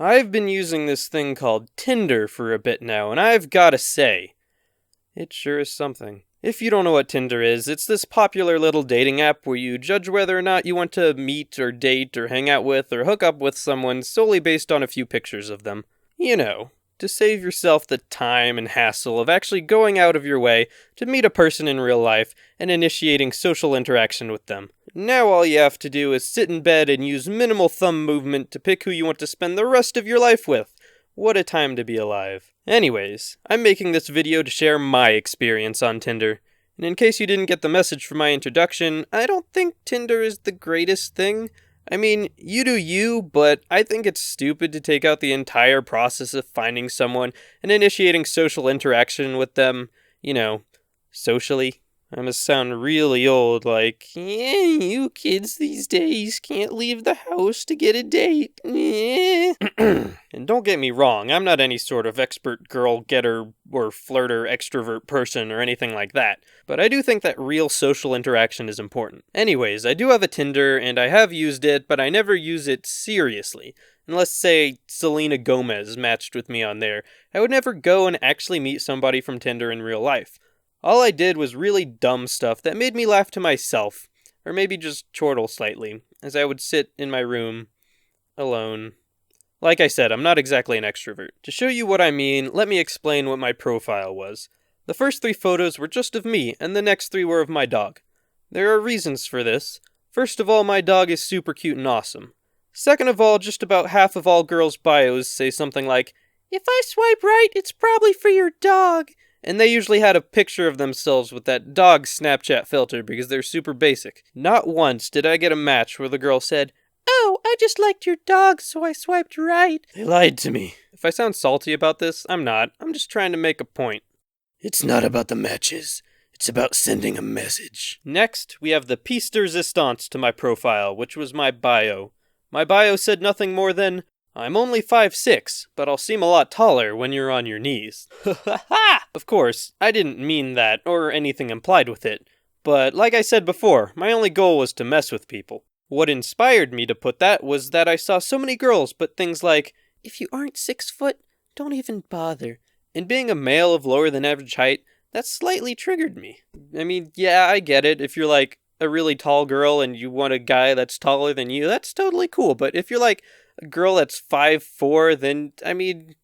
I've been using this thing called Tinder for a bit now, and I've gotta say, it sure is something. If you don't know what Tinder is, it's this popular little dating app where you judge whether or not you want to meet or date or hang out with or hook up with someone solely based on a few pictures of them. You know, to save yourself the time and hassle of actually going out of your way to meet a person in real life and initiating social interaction with them. Now all you have to do is sit in bed and use minimal thumb movement to pick who you want to spend the rest of your life with. What a time to be alive. Anyways, I'm making this video to share my experience on Tinder. And in case you didn't get the message from my introduction, I don't think Tinder is the greatest thing. I mean, you do you, but I think it's stupid to take out the entire process of finding someone and initiating social interaction with them, socially. I must sound really old, like, yeah, you kids these days can't leave the house to get a date. And don't get me wrong, I'm not any sort of expert girl-getter or flirter extrovert person or anything like that, but I do think that real social interaction is important. Anyways, I do have a Tinder, and I have used it, but I never use it seriously. Unless, say, Selena Gomez matched with me on there, I would never go and actually meet somebody from Tinder in real life. All I did was really dumb stuff that made me laugh to myself, or maybe just chortle slightly, as I would sit in my room, alone. Like I said, I'm not exactly an extrovert. To show you what I mean, let me explain what my profile was. The first 3 photos were just of me, and the next 3 were of my dog. There are reasons for this. First of all, my dog is super cute and awesome. Second of all, just about half of all girls' bios say something like, "If I swipe right, it's probably for your dog." And they usually had a picture of themselves with that dog Snapchat filter because they're super basic. Not once did I get a match where the girl said, "Oh, I just liked your dog, so I swiped right." They lied to me. If I sound salty about this, I'm not. I'm just trying to make a point. It's not about the matches. It's about sending a message. Next, we have the piece de resistance to my profile, which was my bio. My bio said nothing more than, "I'm only 5'6", but I'll seem a lot taller when you're on your knees." Of course, I didn't mean that, or anything implied with it. But like I said before, my only goal was to mess with people. What inspired me to put that was that I saw so many girls put things like, "If you aren't 6 foot, don't even bother." And being a male of lower than average height, that slightly triggered me. I mean, yeah, I get it. If you're like a really tall girl and you want a guy that's taller than you, that's totally cool. But if you're like a girl that's 5'4", then, I mean,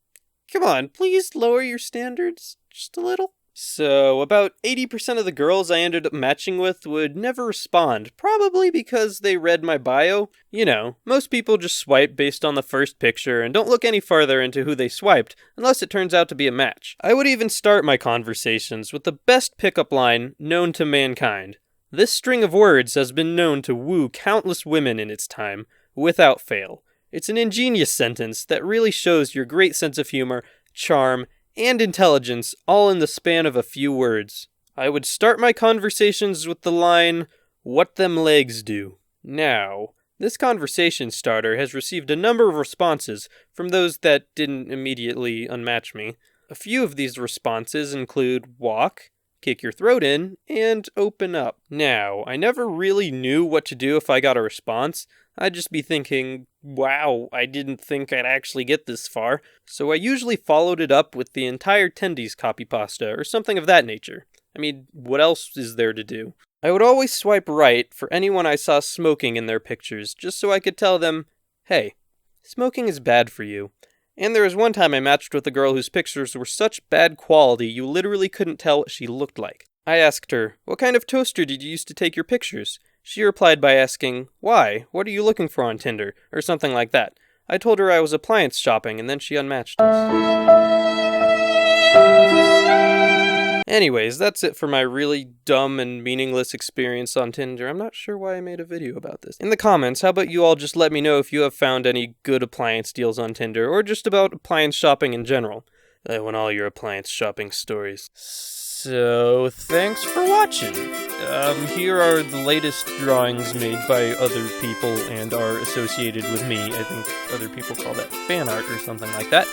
come on, please lower your standards just a little. So, about 80% of the girls I ended up matching with would never respond, probably because they read my bio. You know, most people just swipe based on the first picture and don't look any farther into who they swiped, unless it turns out to be a match. I would even start my conversations with the best pickup line known to mankind. This string of words has been known to woo countless women in its time, without fail. It's an ingenious sentence that really shows your great sense of humor, charm, and intelligence all in the span of a few words. I would start my conversations with the line, "What them legs do?" Now, this conversation starter has received a number of responses from those that didn't immediately unmatch me. A few of these responses include walk, kick your throat in, and open up. Now, I never really knew what to do if I got a response. I'd just be thinking, wow, I didn't think I'd actually get this far. So I usually followed it up with the entire Tendies copy pasta or something of that nature. I mean, what else is there to do? I would always swipe right for anyone I saw smoking in their pictures, just so I could tell them, hey, smoking is bad for you. And there was one time I matched with a girl whose pictures were such bad quality you literally couldn't tell what she looked like. I asked her, "What kind of toaster did you use to take your pictures?" She replied by asking, "Why? What are you looking for on Tinder?" or something like that. I told her I was appliance shopping, and then she unmatched us. Anyways, that's it for my really dumb and meaningless experience on Tinder. I'm not sure why I made a video about this. In the comments, how about you all just let me know if you have found any good appliance deals on Tinder, or just about appliance shopping in general. I want all your appliance shopping stories. So, thanks for watching. Here are the latest drawings made by other people and are associated with me. I think other people call that fan art or something like that.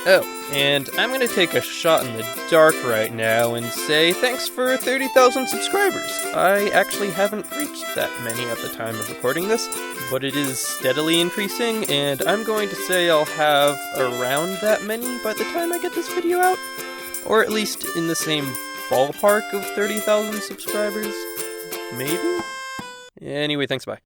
Oh, and I'm gonna take a shot in the dark right now and say thanks for 30,000 subscribers. I actually haven't reached that many at the time of recording this, but it is steadily increasing, and I'm going to say I'll have around that many by the time I get this video out. Or at least in the same ballpark of 30,000 subscribers? Maybe? Anyway, thanks, bye.